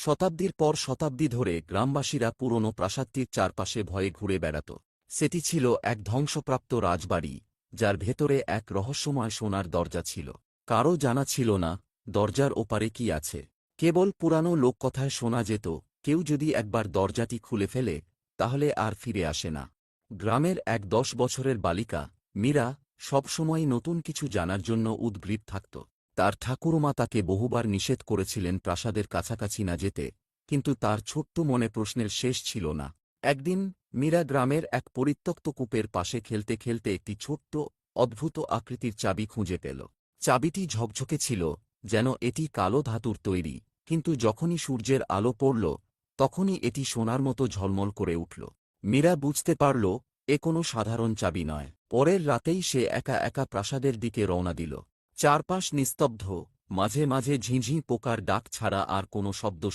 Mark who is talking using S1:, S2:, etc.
S1: শতাব্দীর পর শতাব্দী ধরে গ্রামবাসীরা পুরনো প্রাসাদটির চারপাশে ভয়ে ঘুরে বেড়াত। সেটি ছিল এক ধ্বংসপ্রাপ্ত রাজবাড়ি, যার ভেতরে এক রহস্যময় সোনার দরজা ছিল। কারও জানা ছিল না দরজার ওপারে কি আছে। কেবল পুরানো লোককথায় শোনা যেত, কেউ যদি একবার দরজাটি খুলে ফেলে তাহলে আর ফিরে আসে না। গ্রামের এক 10 বছরের বালিকা মীরা সবসময় নতুন কিছু জানার জন্য উদগ্রীব থাকত। তার ঠাকুরমা তাকে বহুবার নিষেধ করেছিলেন প্রাসাদের কাছাকাছি না যেতে, কিন্তু তার ছোট্ট মনে প্রশ্নের শেষ ছিল না। একদিন মীরা গ্রামের এক পরিত্যক্ত কূপের পাশে খেলতে খেলতে একটি ছোট্ট অদ্ভুত আকৃতির চাবি খুঁজে পেল। চাবিটি ঝকঝকে ছিল, যেন এটি কালো ধাতুর তৈরি, কিন্তু যখনই সূর্যের আলো পড়ল তখনই এটি সোনার মতো ঝলমল করে উঠল। মীরা বুঝতে পারল এ কোনো সাধারণ চাবি নয়। পরের রাতেই সে একা একা প্রাসাদের দিকে রওনা দিল। চারপাশ নিস্তব্ধ, মাঝে মাঝে ঝিঁঝি পোকার ডাক ছাড়া আর কোনো শব্দ